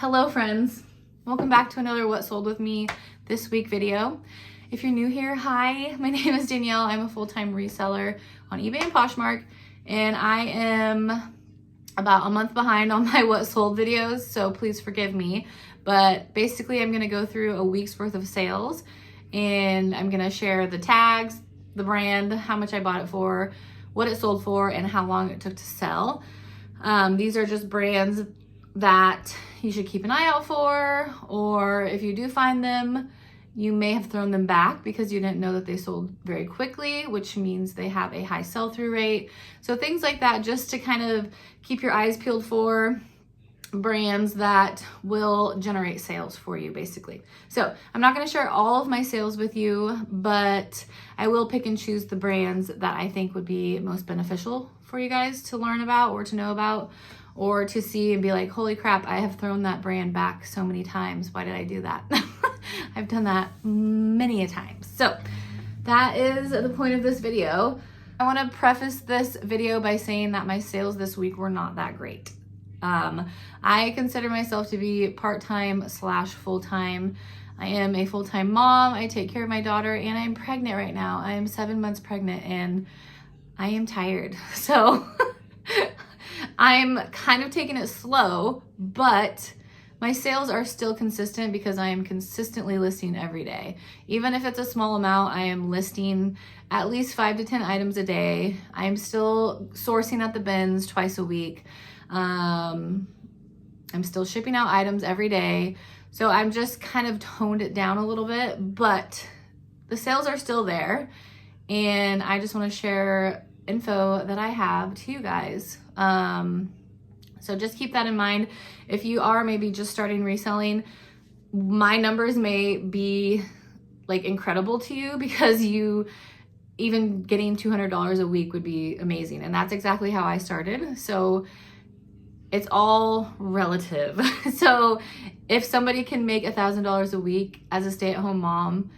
Hello friends, welcome back to another What Sold With Me This Week video. If you're new here, hi, my name is Danielle. I'm a full-time reseller on eBay and Poshmark, and I am about a month behind on my What Sold videos, so please forgive me. But basically I'm gonna go through a week's worth of sales, and I'm gonna share the tags, the brand, how much I bought it for, what it sold for, and how long it took to sell. These are just brands that you should keep an eye out for, or if you do find them, you may have thrown them back because you didn't know that they sold very quickly, which means they have a high sell-through rate. So things like that, just to kind of keep your eyes peeled for brands that will generate sales for you, basically. So I'm not going to share all of my sales with you, but I will pick and choose the brands that I think would be most beneficial for you guys to learn about or to know about, or to see and be like, holy crap, I have thrown that brand back so many times. Why did I do that? I've done that many a time. So that is the point of this video. I want to preface this video by saying that my sales this week were not that great. I consider myself to be part-time / full-time. I am a full-time mom. I take care of my daughter, and I'm pregnant right now. I am 7 months pregnant, and I am tired. So I'm kind of taking it slow, but my sales are still consistent because I am consistently listing every day. Even if it's a small amount, I am listing at least 5 to 10 items a day. I'm still sourcing at the bins twice a week. I'm still shipping out items every day. So I'm just kind of toned it down a little bit, but the sales are still there. And I just want to share info that I have to you guys. So just keep that in mind. If you are maybe just starting reselling, my numbers may be like incredible to you because you even getting $200 a week would be amazing. And that's exactly how I started. So it's all relative. So if somebody can make $1,000 a week as a stay-at-home mom,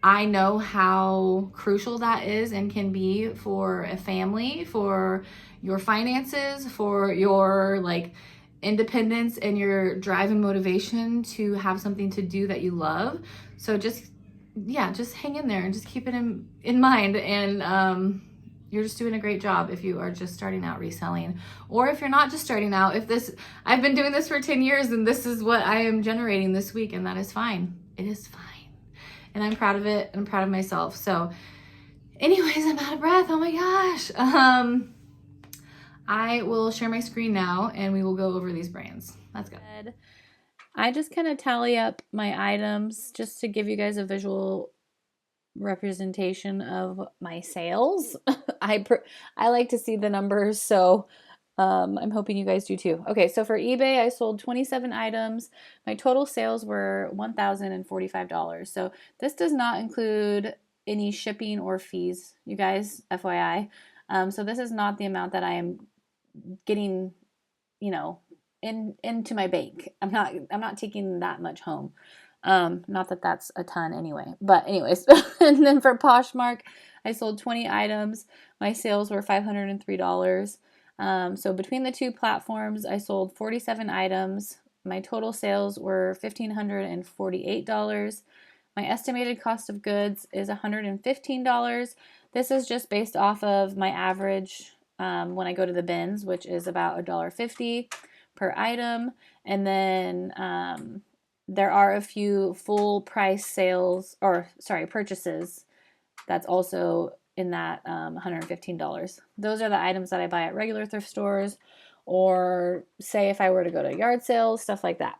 I know how crucial that is and can be for a family, for your finances, for your like independence and your drive and motivation to have something to do that you love. So just hang in there and just keep it in mind. And you're just doing a great job if you are just starting out reselling, or if you're not just starting out. I've been doing this for 10 years and this is what I am generating this week, and that is fine. It is fine. And I'm proud of it, and I'm proud of myself. So anyways, I'm out of breath. Oh my gosh. I will share my screen now and we will go over these brands. Let's go. I just kind of tally up my items just to give you guys a visual representation of my sales. I like to see the numbers, so I'm hoping you guys do too. Okay, so for eBay, I sold 27 items. My total sales were $1,045. So this does not include any shipping or fees, you guys, FYI. So this is not the amount that I am getting, into my bank. I'm not taking that much home. Not that that's a ton anyway, but anyways. And then for Poshmark, I sold 20 items. My sales were $503. So between the two platforms, I sold 47 items. My total sales were $1,548. My estimated cost of goods is $115. This is just based off of my average when I go to the bins, which is about $1.50 per item. And then there are a few full price purchases that's also in that $115. Those are the items that I buy at regular thrift stores, or say if I were to go to yard sales, stuff like that.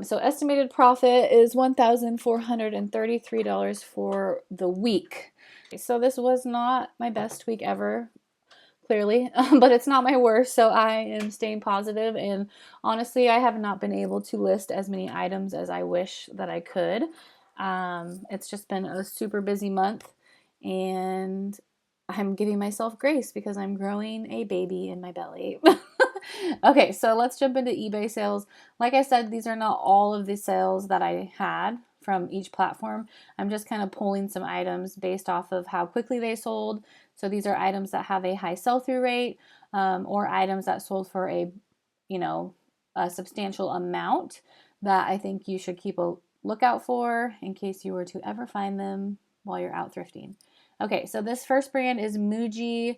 So estimated profit is $1,433 for the week. So this was not my best week ever, clearly, but it's not my worst, so I am staying positive. And honestly, I have not been able to list as many items as I wish that I could. It's just been a super busy month, and I'm giving myself grace because I'm growing a baby in my belly. Okay, so let's jump into eBay sales. Like I said, these are not all of the sales that I had from each platform. I'm just kind of pulling some items based off of how quickly they sold. So these are items that have a high sell-through rate, or items that sold for a a substantial amount that I think you should keep a lookout for in case you were to ever find them while you're out thrifting. Okay, so this first brand is Muji,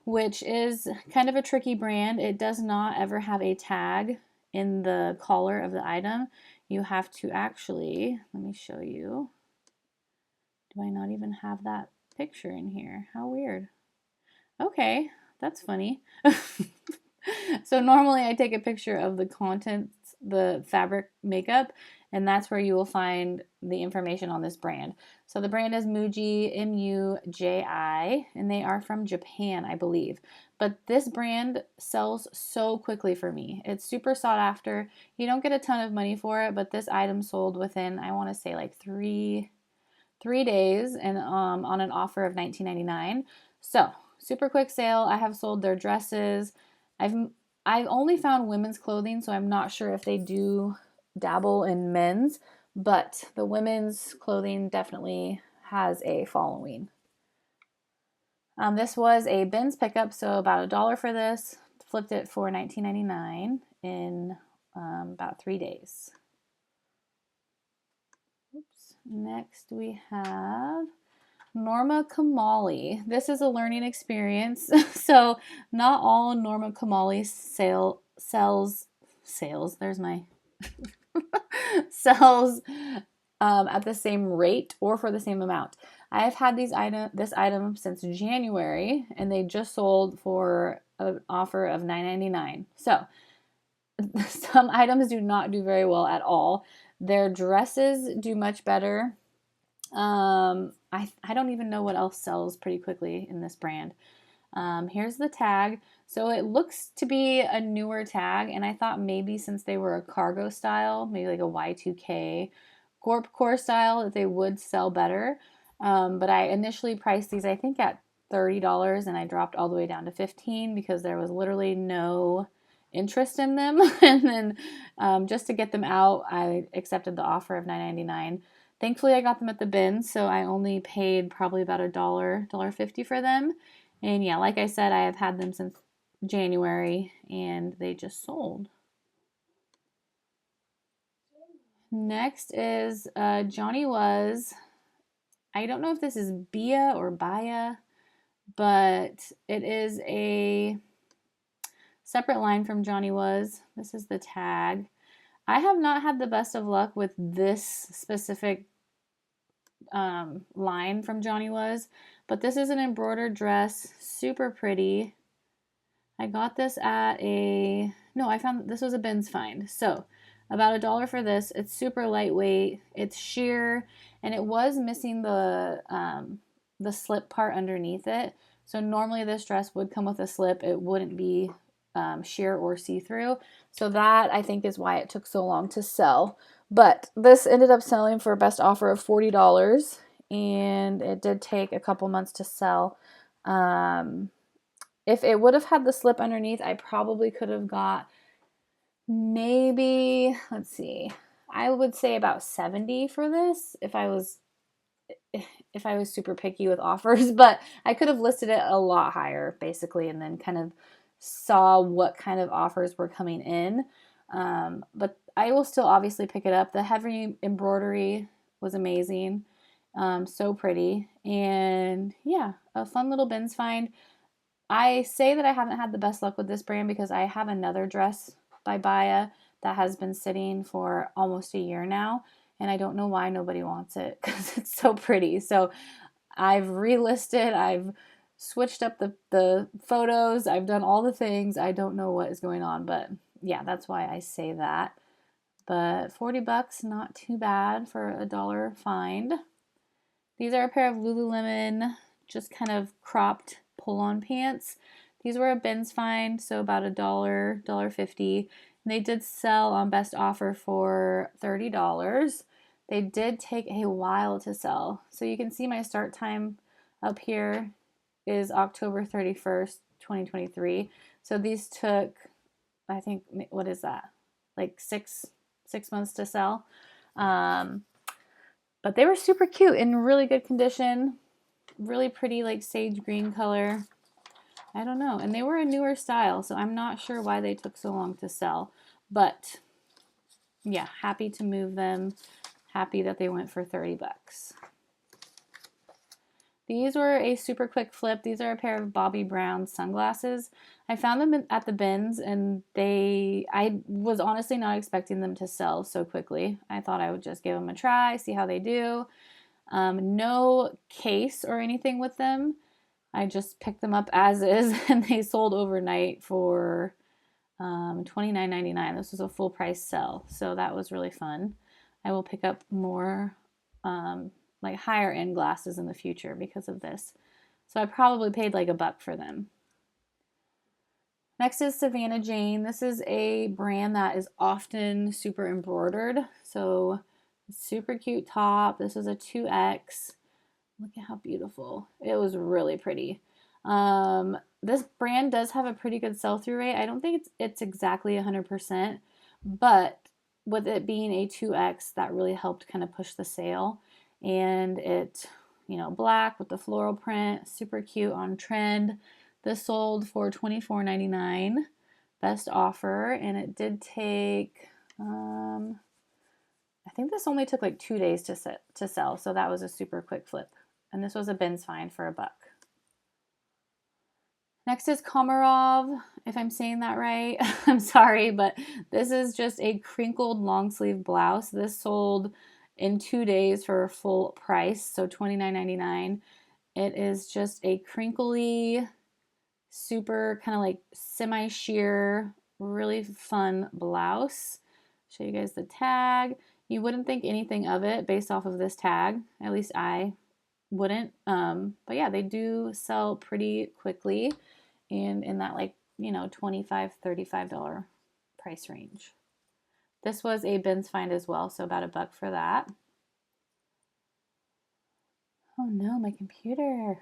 which is kind of a tricky brand. It does not ever have a tag in the collar of the item. You have to actually, let me show you. Do I not even have that picture in here? How weird. Okay, that's funny. So normally I take a picture of the contents, the fabric makeup, and that's where you will find the information on this brand. So the brand is Muji, M-U-J-I, and they are from Japan, I believe. But this brand sells so quickly for me. It's super sought after. You don't get a ton of money for it, but this item sold within, I want to say like three days, and on an offer of $19.99. So super quick sale. I have sold their dresses. I've only found women's clothing, so I'm not sure if they do dabble in men's, but the women's clothing definitely has a following. This was a bins pickup, so about $1 for this. Flipped it for $19.99 in about 3 days. Oops. Next we have Norma Cali. This is a learning experience. So not all Norma Cali sells, there's my sells at the same rate or for the same amount. I have had this item since January, and they just sold for an offer of $9.99. So some items do not do very well at all. Their dresses do much better. I don't even know what else sells pretty quickly in this brand. Here's the tag. So it looks to be a newer tag, and I thought maybe since they were a cargo style, maybe like a Y2K Corp Core style, that they would sell better. But I initially priced these, I think, at $30, and I dropped all the way down to $15 because there was literally no interest in them. And then just to get them out, I accepted the offer of $9.99. Thankfully, I got them at the bin, so I only paid probably about $1.50 for them. And yeah, like I said, I have had them since January, and they just sold. Next is Johnny Was. I don't know if this is Bia or Baya, but it is a separate line from Johnny Was. This is the tag. I have not had the best of luck with this specific line from Johnny Was, but this is an embroidered dress, super pretty. I got this at I found this was a bins find. So about $1 for this. It's super lightweight. It's sheer, and it was missing the slip part underneath it. So normally this dress would come with a slip. It wouldn't be sheer or see-through. So that, I think, is why it took so long to sell. But this ended up selling for a best offer of $40, and it did take a couple months to sell. If it would have had the slip underneath, I probably could have got maybe, let's see, I would say about $70 for this if I was super picky with offers, but I could have listed it a lot higher basically, and then kind of saw what kind of offers were coming in. But I will still obviously pick it up. The heavy embroidery was amazing. So pretty. And yeah, a fun little bins find. I say that I haven't had the best luck with this brand because I have another dress by Baya that has been sitting for almost a year now, and I don't know why nobody wants it because it's so pretty. So I've relisted, I've switched up the photos, I've done all the things. I don't know what is going on, but yeah, that's why I say that. But $40, not too bad for a $1 find. These are a pair of Lululemon, just kind of cropped pull-on pants. These were a bins find, so about $1.50. And they did sell on best offer for $30. They did take a while to sell. So you can see my start time up here is October 31st, 2023. So these took, I think, what is that? Like six months to sell. But they were super cute, in really good condition. Really pretty, like sage green color. I don't know. And they were a newer style, so I'm not sure why they took so long to sell. But yeah, happy to move them. Happy that they went for 30 bucks. These were a super quick flip. These are a pair of Bobbi Brown sunglasses. I found them at the bins, and I was honestly not expecting them to sell so quickly. I thought I would just give them a try, see how they do. No case or anything with them. I just picked them up as is, and they sold overnight for $29.99. This was a full price sell, so that was really fun. I will pick up more like higher end glasses in the future because of this. So I probably paid like $1 for them. Next is Savannah Jane. This is a brand that is often super embroidered. So super cute top. This is a 2X. Look at how beautiful. It was really pretty. This brand does have a pretty good sell-through rate. I don't think it's exactly 100%, but with it being a 2X, that really helped kind of push the sale. And it, black with the floral print, super cute, on trend. This sold for $24.99, best offer, and it did take, I think this only took like 2 days to sell, so that was a super quick flip. And this was a bins find for $1. Next is Komarov, if I'm saying that right. I'm sorry, but this is just a crinkled long sleeve blouse. This sold in 2 days for full price, so $29.99. It is just a crinkly, super kind of like semi-sheer, really fun blouse. Show you guys the tag. You wouldn't think anything of it based off of this tag. At least I wouldn't. But yeah, they do sell pretty quickly and in that $25, $35 price range. This was a bins find as well, so about $1 for that. Oh no, my computer.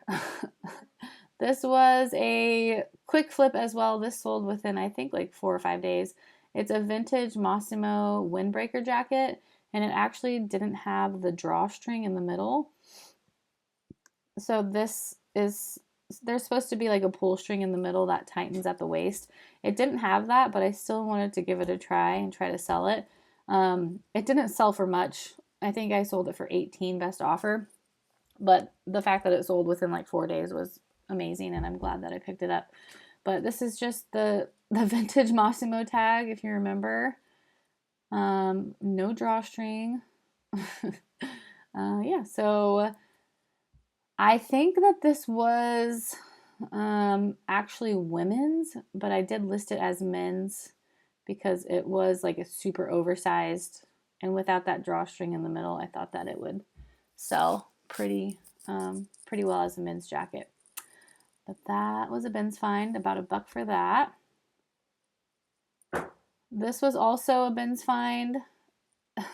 This was a quick flip as well. This sold within, I think, like 4 or 5 days. It's a vintage Mossimo windbreaker jacket, and it actually didn't have the drawstring in the middle. So there's supposed to be like a pull string in the middle that tightens at the waist. It didn't have that, but I still wanted to give it a try and try to sell it. It didn't sell for much. I think I sold it for $18, best offer. But the fact that it sold within like 4 days was amazing, and I'm glad that I picked it up. But this is just the vintage Mossimo tag, if you remember. No drawstring. Yeah, so I think that this was actually women's, but I did list it as men's because it was like a super oversized, and without that drawstring in the middle, I thought that it would sell pretty well as a men's jacket. But that was a bins find, about $1 for that. This was also a bins find.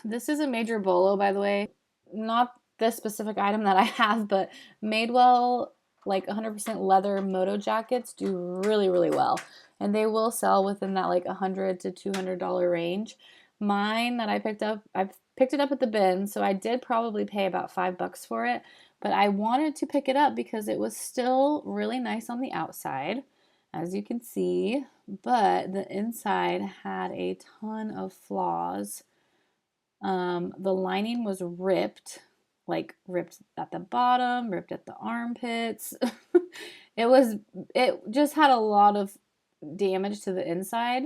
This is a major bolo, by the way. Not this specific item that I have, but Madewell, like 100% leather Moto jackets do really, really well. And they will sell within that like $100 to $200 range. Mine that I picked up, I picked it up at the bin, so I did probably pay about $5 for it. But I wanted to pick it up because it was still really nice on the outside, as you can see. But the inside had a ton of flaws. The lining was ripped. Like ripped at the bottom, ripped at the armpits. It just had a lot of damage to the inside.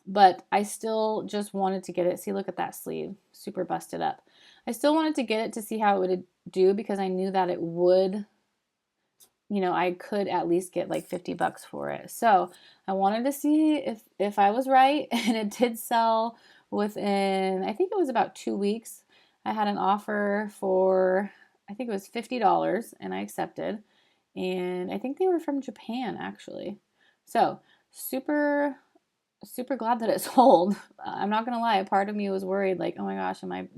But I still just wanted to get it. See, look at that sleeve, super busted up. I still wanted to get it to see how it would do because I knew that it would, I could at least get like $50 for it. So I wanted to see if I was right, and it did sell within, I think it was about 2 weeks. I had an offer for, I think it was $50, and I accepted. And I think they were from Japan, actually. So super, super glad that it sold. I'm not going to lie. A part of me was worried, like, oh my gosh, am I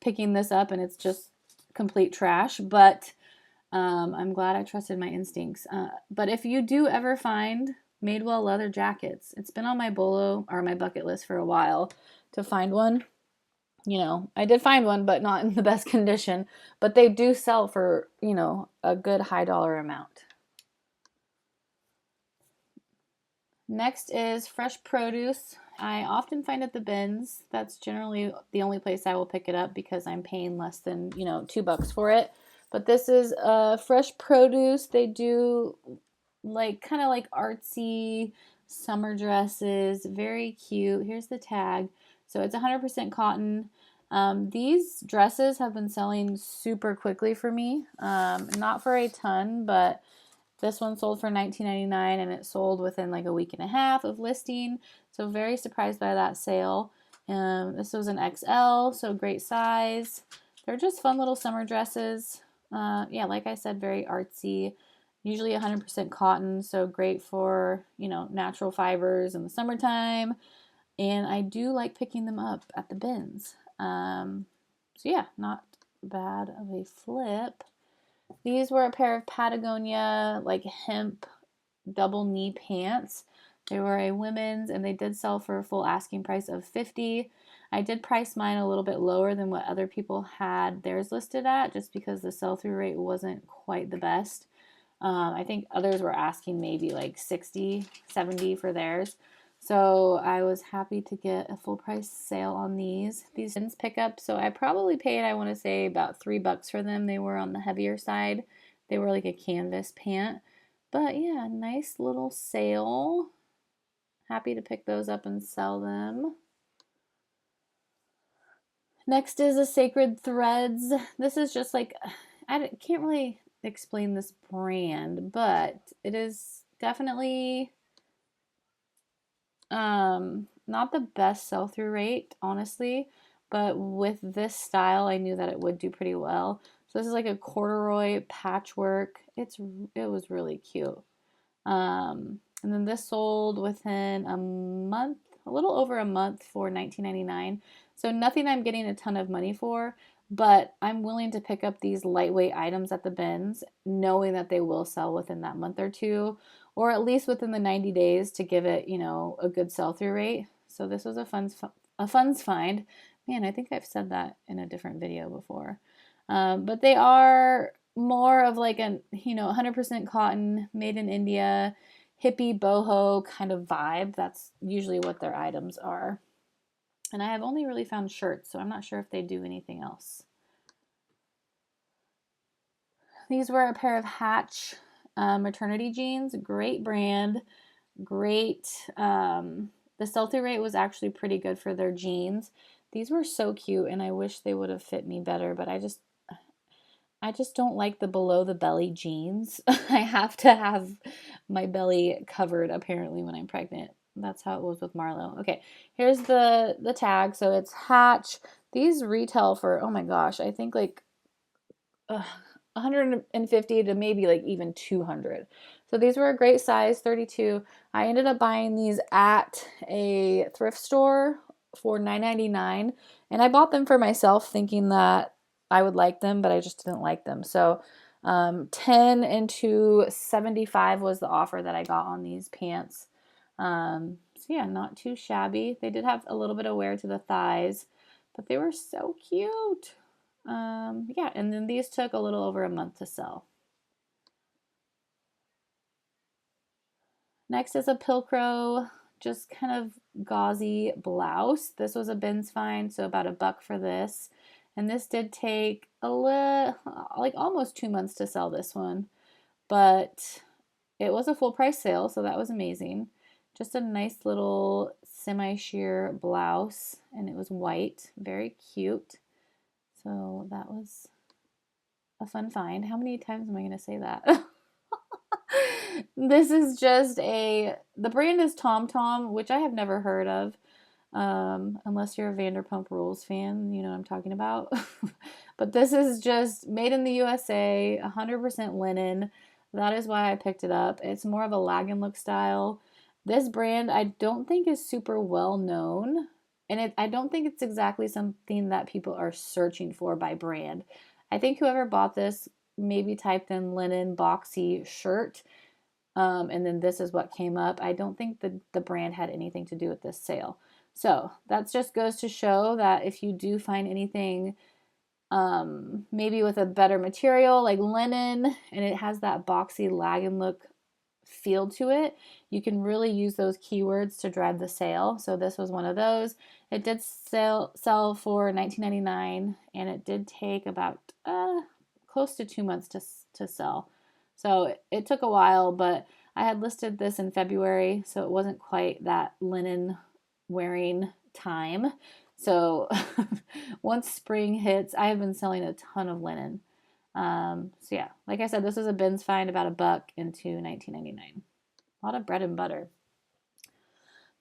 picking this up and it's just complete trash? But I'm glad I trusted my instincts. But if you do ever find Madewell leather jackets, it's been on my my bucket list for a while to find one. I did find one, but not in the best condition. But they do sell for, a good high dollar amount. Next is fresh produce. I often find at the bins. That's generally the only place I will pick it up because I'm paying less than, $2 for it. But this is fresh produce. They do kind of like artsy summer dresses. Very cute. Here's the tag. So it's 100% cotton. These dresses have been selling super quickly for me. Not for a ton, but this one sold for $19.99 and it sold within like a week and a half of listing. So very surprised by that sale. This was an XL, so great size. They're just fun little summer dresses. Yeah, like I said, very artsy. Usually 100% cotton, so great for, natural fibers in the summertime. And I do like picking them up at the bins. So yeah, not bad of a flip. These were a pair of Patagonia, like hemp double knee pants. They were a women's and they did sell for a full asking price of $50. I did price mine a little bit lower than what other people had theirs listed at just because the sell-through rate wasn't quite the best. I think others were asking maybe like $60, $70 for theirs. So I was happy to get a full price sale on these. These bins pick up, so I probably paid, I want to say, about $3 for them. They were on the heavier side. They were like a canvas pant. But yeah, nice little sale. Happy to pick those up and sell them. Next is a Sacred Threads. This is just like, I can't really explain this brand, but it is definitely not the best sell-through rate, honestly, but with this style, I knew that it would do pretty well. So this is like a corduroy patchwork. It was really cute. And then this sold within a month, a little over a month for $19.99. So nothing I'm getting a ton of money for, but I'm willing to pick up these lightweight items at the bins, knowing that they will sell within that month or two, or at least within the 90 days to give it, a good sell-through rate. So this was a funds find. Man, I think I've said that in a different video before. But they are more of like a, 100% cotton, made in India, hippie boho kind of vibe. That's usually what their items are. And I have only really found shirts, so I'm not sure if they do anything else. These were a pair of Hatch maternity jeans. Great brand. Great. The sell-through rate was actually pretty good for their jeans. These were so cute, and I wish they would have fit me better, but I just don't like the below the belly jeans. I have to have my belly covered apparently when I'm pregnant. That's how it was with Marlo. Okay, here's the tag. So it's Hatch. These retail for, oh my gosh, I think like 150 to maybe like even 200. So these were a great size, 32. I ended up buying these at a thrift store for $9.99, and I bought them for myself thinking that I would like them, but I just didn't like them. So 10 into 75 was the offer that I got on these pants. So yeah, not too shabby. They did have a little bit of wear to the thighs, but they were so cute. Yeah, and then these took a little over a month to sell. Next is a Pilcro, just kind of gauzy blouse. This was a bins find, so about $1 for this. And this did take like almost 2 months to sell this one, but it was a full price sale, so that was amazing. Just a nice little semi-sheer blouse, and it was white, very cute. So that was a fun find. How many times am I going to say that? This is just the brand is TomTom, which I have never heard of. Unless you're a Vanderpump Rules fan, you know what I'm talking about. But this is just made in the USA, 100% linen. That is why I picked it up. It's more of a lag and look style. This brand I don't think is super well known, and I don't think it's exactly something that people are searching for by brand. I think whoever bought this maybe typed in linen boxy shirt, and then this is what came up. I don't think the brand had anything to do with this sale. So that just goes to show that if you do find anything maybe with a better material like linen and it has that boxy lag and look feel to it, you can really use those keywords to drive the sale. So this was one of those. It did sell for $19.99, and it did take about close to 2 months to sell. So it took a while, but I had listed this in February, so it wasn't quite that linen wearing time. So once spring hits, I have been selling a ton of linen. So yeah, like I said, this was a bins find, about $1 into $19.99. A lot of bread and butter.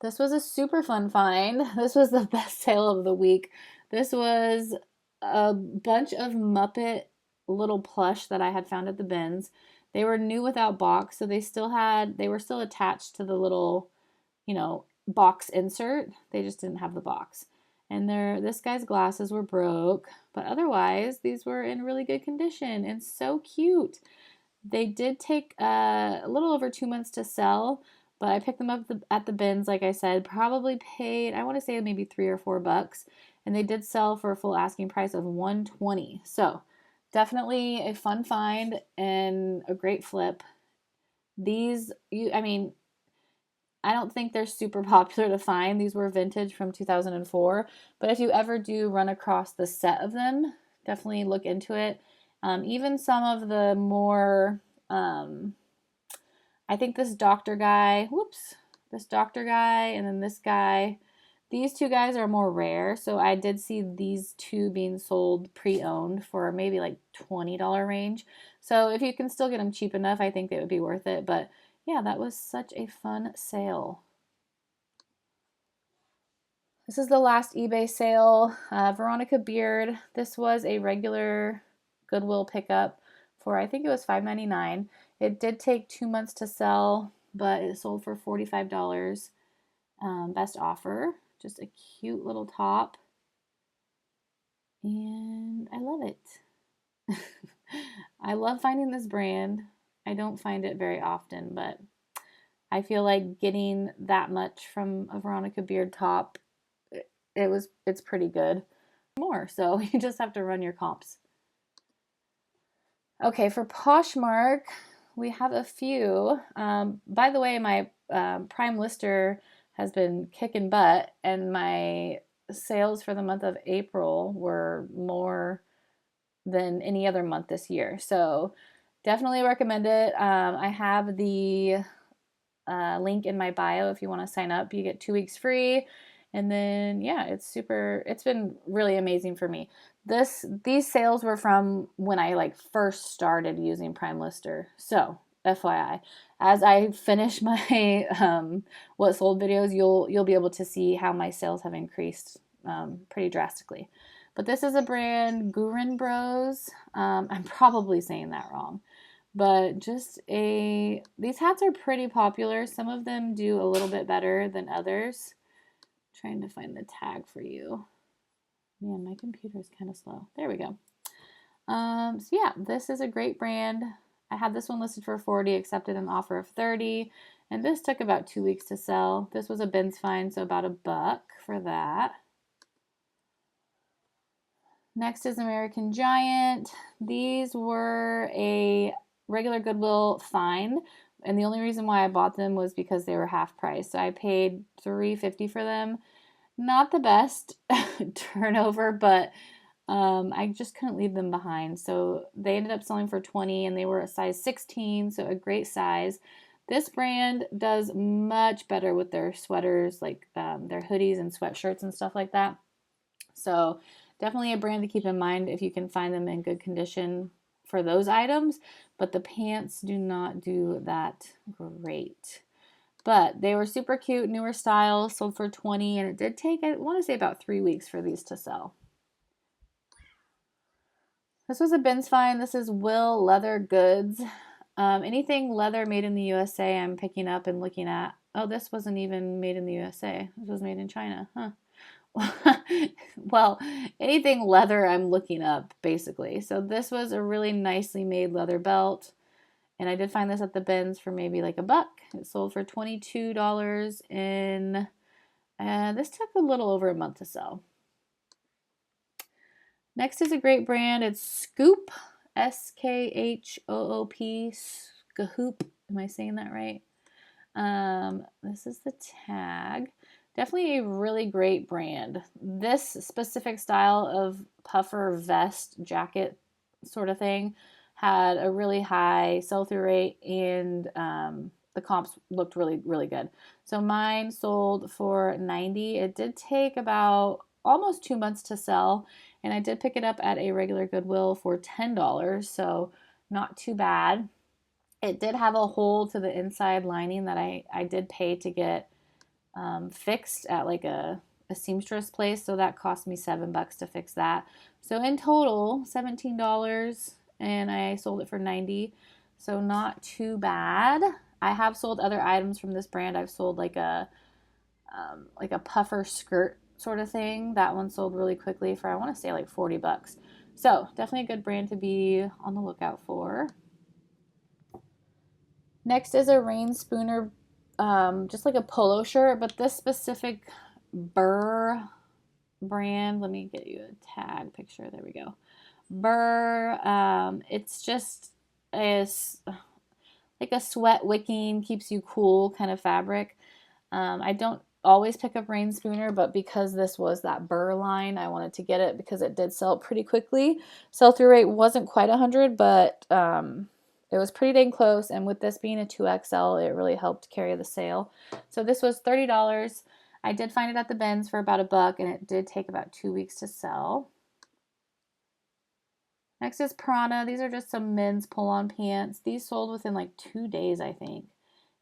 This was a super fun find. This was the best sale of the week. This was a bunch of Muppet little plush that I had found at the bins. They were new without box, so they were still attached to the little, box insert. They just didn't have the box. And this guy's glasses were broke, but otherwise these were in really good condition and so cute. They did take a little over 2 months to sell, but I picked them up at the bins, like I said, probably paid, I want to say maybe $3 or $4, and they did sell for a full asking price of $120. So definitely a fun find and a great flip. I don't think they're super popular to find. These were vintage from 2004. But if you ever do run across the set of them, definitely look into it. Even some of the more, I think this doctor guy, and then this guy, these two guys are more rare. So I did see these two being sold pre-owned for maybe like $20 range. So if you can still get them cheap enough, I think they would be worth it. But yeah, that was such a fun sale. This is the last eBay sale. Veronica Beard. This was a regular Goodwill pickup for, I think it was $5.99. It did take 2 months to sell, but it sold for $45. Best offer. Just a cute little top. And I love it. I love finding this brand. I don't find it very often, but I feel like getting that much from a Veronica Beard top, it's pretty good. More, so you just have to run your comps. Okay, for Poshmark, we have a few. By the way, my Prime lister has been kicking butt, and my sales for the month of April were more than any other month this year. So definitely recommend it. I have the link in my bio if you want to sign up. You get 2 weeks free. And then, yeah, it's been really amazing for me. These sales were from when I first started using Prime Lister. So, FYI, as I finish my what sold videos, you'll be able to see how my sales have increased pretty drastically. But this is a brand, Gurin Bros. I'm probably saying that wrong. But these hats are pretty popular. Some of them do a little bit better than others. Trying to find the tag for you. Man, my computer is kind of slow. There we go. So yeah, this is a great brand. I had this one listed for $40, accepted an offer of $30, and this took about 2 weeks to sell. This was a bins find, so about $1 for that. Next is American Giant. These were a regular Goodwill find, and the only reason why I bought them was because they were half price. So I paid $3.50 for them. Not the best turnover, but I just couldn't leave them behind. So they ended up selling for $20, and they were a size 16, so a great size. This brand does much better with their sweaters, like their hoodies and sweatshirts and stuff like that. So definitely a brand to keep in mind if you can find them in good condition for those items, but the pants do not do that great. But they were super cute, newer style, sold for $20, and it did take, I want to say, about 3 weeks for these to sell. This was a bins find. This is Will Leather Goods. Anything leather made in the USA I'm picking up and looking at. Oh, this wasn't even made in the USA. This was made in China, huh? Well, anything leather I'm looking up, basically. So this was a really nicely made leather belt. And I did find this at the bins for maybe like $1. It sold for $22, and this took a little over a month to sell. Next is a great brand. It's Scoop, Skoop, Scoop, Am I saying that right? This is the tag. Definitely a really great brand. This specific style of puffer vest jacket sort of thing had a really high sell-through rate, and the comps looked really, really good. So mine sold for $90. It did take about almost 2 months to sell, and I did pick it up at a regular Goodwill for $10, so not too bad. It did have a hole to the inside lining that I did pay to get fixed at like a seamstress place, so that cost me $7 to fix that. So in total, $17, and I sold it for $90, so not too bad. I have sold other items from this brand. I've sold like a puffer skirt sort of thing. That one sold really quickly for, I want to say, like $40. So definitely a good brand to be on the lookout for. Next is a rain spooner, just like a polo shirt, but this specific Burr brand, let me get you a tag picture. There we go. Burr, it's just like a sweat wicking, keeps you cool kind of fabric. I don't always pick up rain spooner, but because this was that Burr line, I wanted to get it because it did sell pretty quickly. Sell-through rate wasn't quite 100, but it was pretty dang close, and with this being a 2XL, it really helped carry the sale. So this was $30. I did find it at the bins for about $1, and it did take about 2 weeks to sell. Next is Prana. These are just some men's pull-on pants. These sold within like 2 days, I think,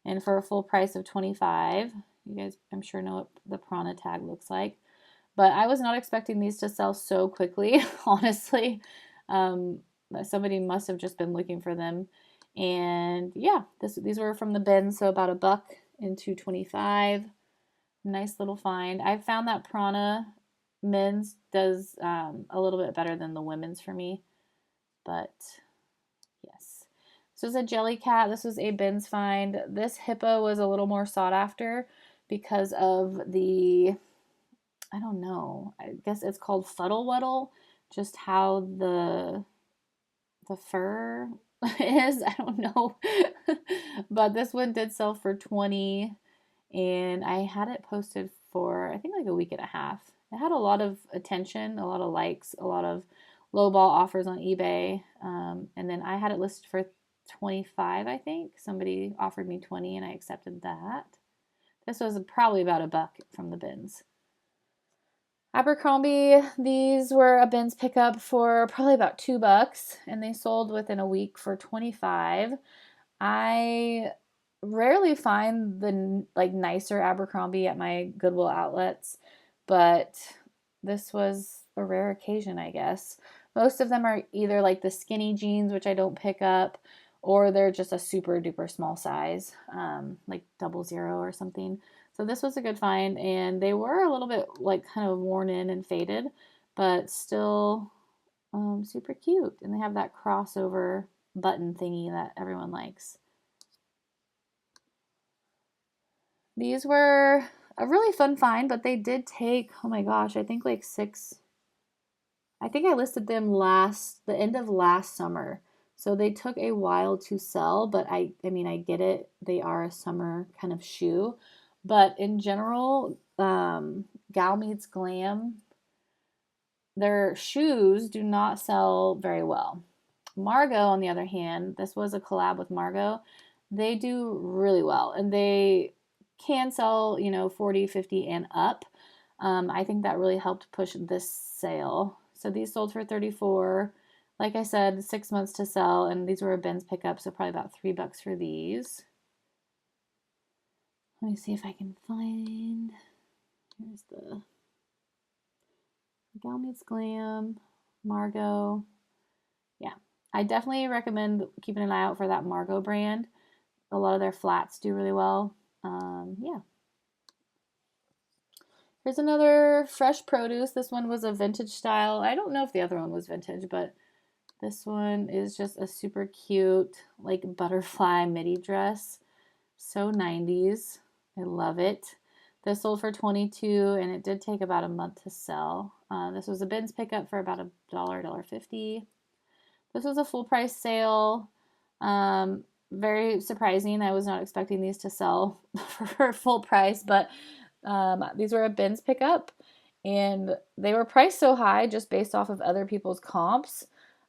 and for a full price of $25. You guys, I'm sure, know what the Prana tag looks like, but I was not expecting these to sell so quickly, honestly. Somebody must have just been looking for them. And yeah, these were from the bin, so about $1 into $25. Nice little find. I found that Prana men's does a little bit better than the women's for me, but yes. This was a Jellycat. This was a bins find. This hippo was a little more sought after because of the, I don't know, I guess it's called Fuddle Wuddle, just how the fur is. I don't know. But this one did sell for $20, and I had it posted for, I think, like a week and a half. It had a lot of attention, a lot of likes, a lot of lowball offers on eBay. And then I had it listed for $25, I think. Somebody offered me $20, and I accepted that. This was probably about $1 from the bins. Abercrombie, these were a bins pickup for probably about $2, and they sold within a week for $25. I rarely find the nicer Abercrombie at my Goodwill outlets, but this was a rare occasion, I guess. Most of them are either like the skinny jeans, which I don't pick up, or they're just a super duper small size, like 00 or something. So this was a good find, and they were a little bit like kind of worn in and faded, but still super cute. And they have that crossover button thingy that everyone likes. These were a really fun find, but they did take, oh my gosh, I think like 6. I think I listed them the end of last summer. So they took a while to sell, but I mean, I get it. They are a summer kind of shoe. But in general, Gal Meets Glam, their shoes do not sell very well. Margot, on the other hand, this was a collab with Margot. They do really well, and they can sell, 40, 50, and up. I think that really helped push this sale. So these sold for $34. Like I said, 6 months to sell, and these were a bins pickup, so probably about $3 for these. Let me see if I can find, here's the Gal Meets Glam, Margot. Yeah, I definitely recommend keeping an eye out for that Margot brand. A lot of their flats do really well. Yeah. Here's another fresh produce. This one was a vintage style. I don't know if the other one was vintage, but this one is just a super cute, like, butterfly midi dress. So 90s. I love it. This sold for $22, and it did take about a month to sell. This was a bins pickup for about $1, $1.50. This was a full price sale. very surprising. I was not expecting these to sell for full price, but these were a bins pickup, and they were priced so high just based off of other people's comps.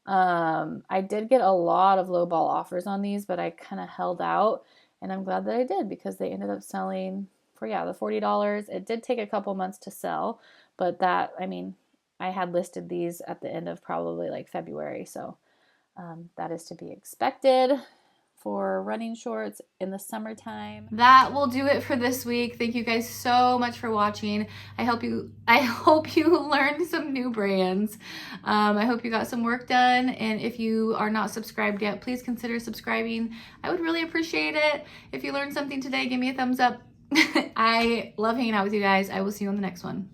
I did get a lot of lowball offers on these, but I kind of held out, and I'm glad that I did because they ended up selling for, yeah, the $40. It did take a couple months to sell, but that, I mean, I had listed these at the end of probably like February, so that is to be expected for running shorts in the summertime. That will do it for this week. Thank you guys so much for watching. I hope you learned some new brands. I hope you got some work done, and if you are not subscribed yet, please consider subscribing. I would really appreciate it. If you learned something today, give me a thumbs up. I love hanging out with you guys. I will see you on the next one.